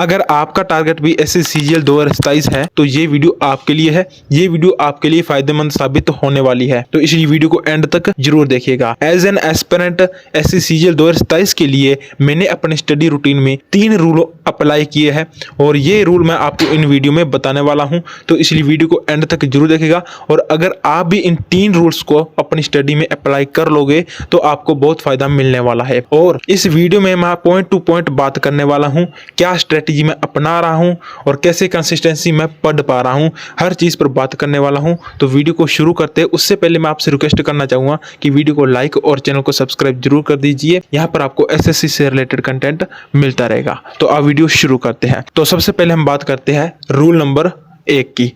अगर आपका टारगेट भी SSCGL 2027 है तो ये वीडियो आपके लिए है। ये वीडियो आपके लिए फायदेमंद साबित होने वाली है, तो इस वीडियो को एंड तक जरूर देखिएगा। एज एन एस्पिरेंट SSCGL 2027 के लिए मैंने अपने स्टडी रूटीन में 3 रूल अप्लाई किए हैं और ये रूल मैं आपको इन वीडियो में बताने वाला हूं, तो इसलिए वीडियो को एंड तक जरूर देखेगा। और अगर आप भी इन 3 रूल्स को अपनी स्टडी में अप्लाई कर लोगे तो आपको बहुत फायदा मिलने वाला है। और इस वीडियो में मैं पॉइंट टू पॉइंट बात करने वाला हूं, क्या स्ट्रेटेजी मैं अपना रहा हूं और कैसे कंसिस्टेंसी मैं पढ़ पा रहा हूं, हर चीज पर बात करने वाला हूं। तो वीडियो को शुरू करते हैं उससे पहले मैं आपसे रिक्वेस्ट करना चाहूंगा कि वीडियो को लाइक और चैनल को सब्सक्राइब जरूर कर दीजिए। यहाँ पर आपको SSC से रिलेटेड कंटेंट मिलता रहेगा। तो आप वीडियो शुरू करते हैं। तो सबसे पहले हम बात करते हैं रूल नंबर 1 की।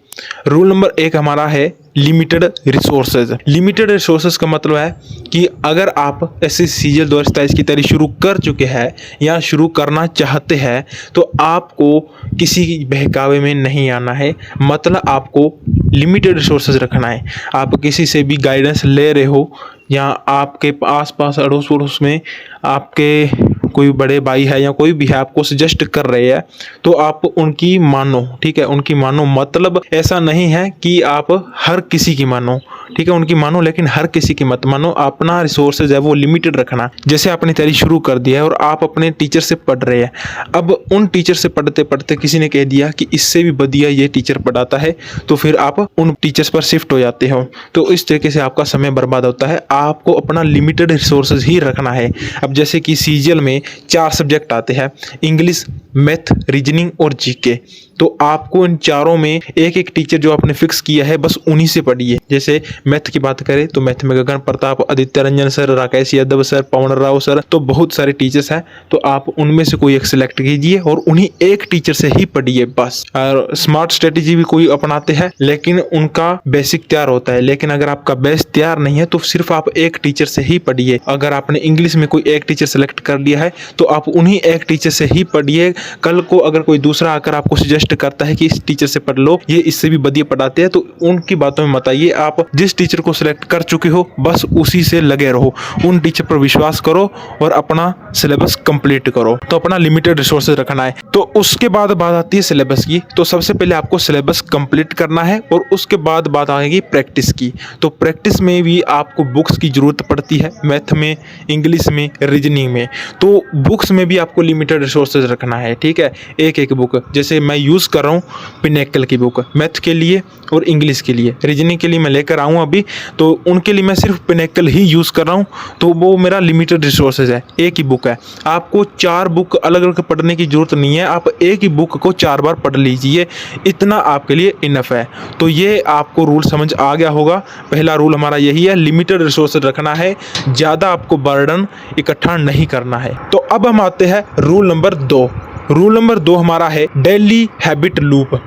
रूल नंबर 1 हमारा है लिमिटेड रिसोर्सेज। लिमिटेड रिसोर्सेज का मतलब है कि अगर आप SSCGL 2027 की तैयारी शुरू कर चुके हैं या शुरू करना चाहते हैं तो आपको किसी बहकावे में नहीं आना है। मतलब आपको लिमिटेड रिसोर्सेज रखना है। आप किसी से भी गाइडेंस ले रहे हो या आपके आसपास अड़ोस पड़ोस में आपके कोई बड़े भाई है या कोई भी है आपको सजेस्ट कर रहे हैं तो आप उनकी मानो, ठीक है, उनकी मानो। मतलब ऐसा नहीं है कि आप हर किसी की मानो, ठीक है, उनकी मानो लेकिन हर किसी की मत मानो। अपना रिसोर्सेज है वो लिमिटेड रखना। जैसे आपने तैयारी शुरू कर दिया है और आप अपने टीचर से पढ़ रहे हैं, अब उन टीचर से पढ़ते पढ़ते किसी ने कह दिया कि इससे भी बढ़िया ये टीचर पढ़ाता है, तो फिर आप उन टीचर्स पर शिफ्ट हो जाते हो। तो इस तरीके से आपका समय बर्बाद होता है। आपको अपना लिमिटेड रिसोर्सेज ही रखना है। अब जैसे कि CGL में 4 सब्जेक्ट आते हैं, इंग्लिश, मैथ, रीजनिंग और GK। तो आपको इन चारों में एक एक टीचर जो आपने फिक्स किया है बस उन्हीं से पढ़िए। जैसे मैथ की बात करें तो मैथ में गगन प्रताप, आदित्य रंजन सर, राकेश यादव सर, पवन राव सर, तो बहुत सारे टीचर्स हैं। तो आप उनमें से कोई एक सिलेक्ट कीजिए और उन्हीं एक टीचर से ही पढ़िए बस। और स्मार्ट स्ट्रेटेजी भी कोई अपनाते हैं लेकिन उनका बेसिक तैयार होता है। लेकिन अगर आपका बेस तैयार नहीं है तो सिर्फ आप एक टीचर से ही पढ़िए। अगर आपने इंग्लिश में कोई एक टीचर सेलेक्ट कर लिया है तो आप उन्हीं एक टीचर से ही पढ़िए। कल को अगर कोई दूसरा आकर आपको सजेस्ट करता है कि इस टीचर से पढ़ लो, ये इससे भी बढ़िया पढ़ाते हैं, तो उनकी बातों में मत आइए। आप जिस टीचर को सिलेक्ट कर चुके हो बस उसी से लगे रहो, उन टीचर पर विश्वास करो और अपना सिलेबस कंप्लीट करो। तो अपना लिमिटेड रिसोर्सेज रखना है। तो उसके बाद बात आती है सिलेबस की। तो सबसे पहले आपको सिलेबस कंप्लीट करना है और उसके बाद बात आएगी प्रैक्टिस की। तो प्रैक्टिस में भी आपको बुक्स की जरूरत पड़ती है, मैथ में, इंग्लिश में, रीजनिंग में। तो बुक्स में भी आपको लिमिटेड रिसोर्सेज रखना है, ठीक है। एक एक बुक, जैसे मैं यूज़ कर रहा हूँ पिनेकल की बुक मैथ के लिए और इंग्लिश के लिए। रीजनिंग के लिए मैं लेकर आऊँ अभी, तो उनके लिए मैं सिर्फ पिनेकल ही यूज़ कर रहा हूँ, तो वो मेरा लिमिटेड रिसोर्सेज है। एक ही बुक है। आपको 4 बुक अलग अलग पढ़ने की जरूरत नहीं है। आप एक ही बुक को 4 बार पढ़ लीजिए, इतना आपके लिए इनफ है। तो ये आपको रूल समझ आ गया होगा। पहला रूल हमारा यही है, लिमिटेड रिसोर्सेज रखना है, ज़्यादा आपको बर्डन इकट्ठा नहीं करना है। तो अब हम आते हैं रूल नंबर 2। रूल नंबर 2 हमारा है डेली हैबिट लूप।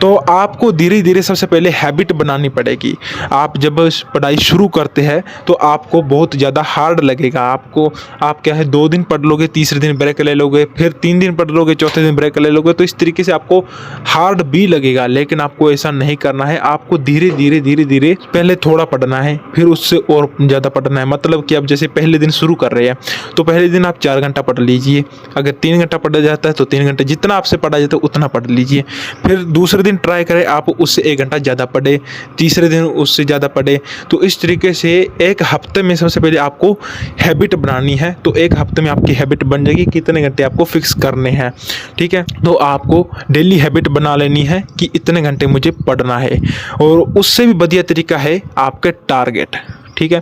तो आपको धीरे धीरे सबसे पहले हैबिट बनानी पड़ेगी। आप जब पढ़ाई शुरू करते हैं तो आपको बहुत ज़्यादा हार्ड लगेगा। आप क्या है 2 दिन पढ़ लोगे, तीसरे दिन ब्रेक ले लोगे, फिर 3 दिन पढ़ लोगे, चौथे दिन ब्रेक ले लोगे। तो इस तरीके से आपको हार्ड भी लगेगा, लेकिन आपको ऐसा नहीं करना है। आपको धीरे धीरे पहले थोड़ा पढ़ना है, फिर उससे और ज़्यादा पढ़ना है। मतलब कि आप जैसे पहले दिन शुरू कर रहे हैं तो पहले दिन आप 4 घंटा पढ़ लीजिए। अगर 3 घंटा पढ़ा जाता है तो 3 घंटे, जितना आपसे पढ़ा जाता है उतना पढ़ लीजिए। फिर दूसरे दिन ट्राई करें आप उससे 1 घंटा ज़्यादा पढ़े, तीसरे दिन उससे ज़्यादा पढ़े। तो इस तरीके से एक हफ्ते में सबसे पहले आपको हैबिट बनानी है। तो एक हफ्ते में आपकी हैबिट बन जाएगी, कितने घंटे आपको फिक्स करने हैं, ठीक है। तो आपको डेली हैबिट बना लेनी है कि इतने घंटे मुझे पढ़ना है। और उससे भी बढ़िया तरीका है आपके टारगेट, ठीक है।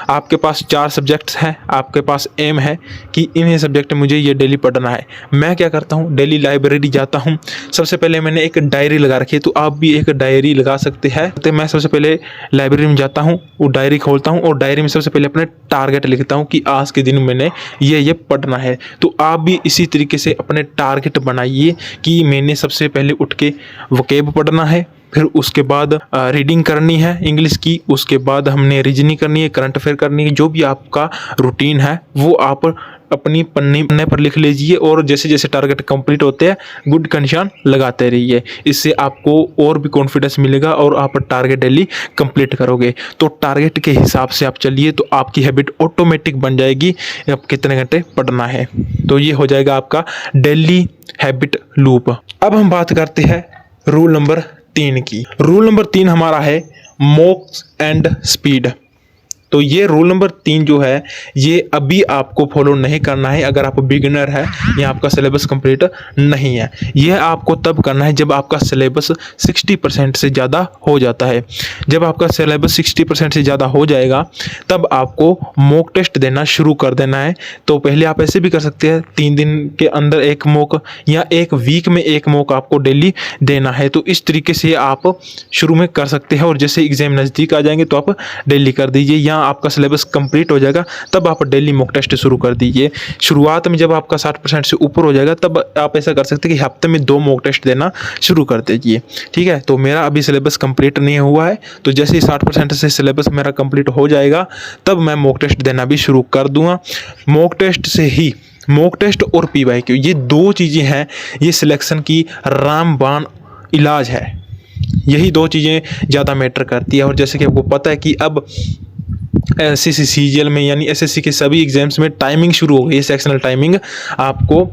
आपके पास 4 सब्जेक्ट्स हैं, आपके पास एम है कि इन्हीं सब्जेक्ट में मुझे ये डेली पढ़ना है। मैं क्या करता हूँ, डेली लाइब्रेरी जाता हूँ। सबसे पहले मैंने एक डायरी लगा रखी है, तो आप भी एक डायरी लगा सकते हैं। तो मैं सबसे पहले लाइब्रेरी में जाता हूँ, वो डायरी खोलता हूँ और डायरी में सबसे पहले अपने टारगेट लिखता हूँ कि आज के दिन मैंने ये पढ़ना है। तो आप भी इसी तरीके से अपने टारगेट बनाइए कि मैंने सबसे पहले उठ के वोकैब पढ़ना है, फिर उसके बाद रीडिंग करनी है इंग्लिश की, उसके बाद हमने रीजनिंग करनी है, करंट अफेयर करनी है। जो भी आपका रूटीन है वो आप अपनी पन्ने पर लिख लीजिए और जैसे जैसे टारगेट कंप्लीट होते हैं गुड का निशान लगाते रहिए। इससे आपको और भी कॉन्फिडेंस मिलेगा और आप टारगेट डेली कंप्लीट करोगे। तो टारगेट के हिसाब से आप चलिए तो आपकी हैबिट ऑटोमेटिक बन जाएगी, आप कितने घंटे पढ़ना है। तो ये हो जाएगा आपका डेली हैबिट लूप। अब हम बात करते हैं रूल नंबर 3 की। रूल नंबर 3 हमारा है मॉक्स एंड स्पीड। तो ये रूल नंबर 3 जो है ये अभी आपको फॉलो नहीं करना है अगर आप बिगिनर है या आपका सिलेबस कंप्लीट नहीं है। यह आपको तब करना है जब आपका सिलेबस 60% से ज़्यादा हो जाता है। जब आपका सिलेबस 60% से ज़्यादा हो जाएगा तब आपको मॉक टेस्ट देना शुरू कर देना है। तो पहले आप ऐसे भी कर सकते हैं 3 दिन के अंदर एक मॉक या एक वीक में एक मॉक आपको डेली देना है। तो इस तरीके से आप शुरू में कर सकते हैं और जैसे एग्जाम नज़दीक आ जाएंगे तो आप डेली कर दीजिए या आपका सिलेबस कंप्लीट हो जाएगा तब आप डेली मॉक टेस्ट शुरू कर दीजिए। शुरुआत में जब आपका 60% से ऊपर हो जाएगा तब आप ऐसा कर सकते हैं कि हफ्ते में 2 मॉक टेस्ट देना शुरू कर दीजिए। ठीक है, तो मेरा अभी सिलेबस कंप्लीट नहीं हुआ है तो जैसे ही 60% से सिलेबस मेरा कंप्लीट हो जाएगा तब मैं मॉक टेस्ट देना भी शुरू कर दूंगा। मॉक टेस्ट से ही मॉक टेस्ट और PYQ ये 2 चीज़ें हैं, ये सिलेक्शन की रामबाण इलाज है। यही 2 चीज़ें ज़्यादा मैटर करती है। और जैसे कि आपको पता है कि अब SSC CGL में यानी SSC के सभी एग्जाम्स में टाइमिंग शुरू हो गई है, सेक्शनल टाइमिंग। आपको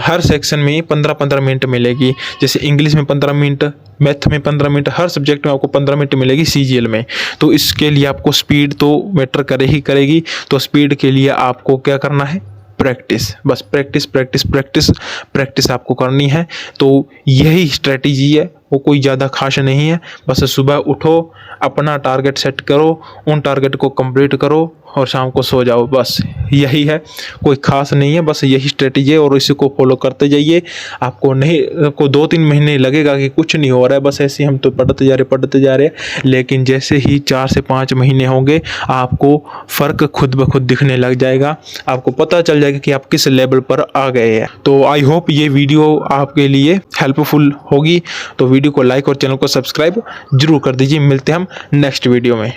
हर सेक्शन में 15-15 मिनट मिलेगी। जैसे इंग्लिश में 15 मिनट, मैथ में 15 मिनट, हर सब्जेक्ट में आपको 15 मिनट मिलेगी CGL में। तो इसके लिए आपको स्पीड तो मैटर करेगी। तो स्पीड के लिए आपको क्या करना है, प्रैक्टिस, बस प्रैक्टिस प्रैक्टिस प्रैक्टिस प्रैक्टिस आपको करनी है। तो यही स्ट्रेटजी है, वो कोई ज़्यादा खास नहीं है। बस सुबह उठो, अपना टारगेट सेट करो, उन टारगेट को कंप्लीट करो और शाम को सो जाओ, बस यही है, कोई खास नहीं है। बस यही स्ट्रेटजी है और इसी को फॉलो करते जाइए। आपको 2-3 महीने लगेगा कि कुछ नहीं हो रहा है, बस ऐसे हम तो पढ़ते जा रहे हैं, लेकिन जैसे ही 4 से 5 महीने होंगे आपको फ़र्क खुद ब खुद दिखने लग जाएगा। आपको पता चल जाएगा कि आप किस लेवल पर आ गए हैं। तो आई होप ये वीडियो आपके लिए हेल्पफुल होगी। तो वीडियो को लाइक और चैनल को सब्सक्राइब जरूर कर दीजिए। मिलते हैं हम नेक्स्ट वीडियो में।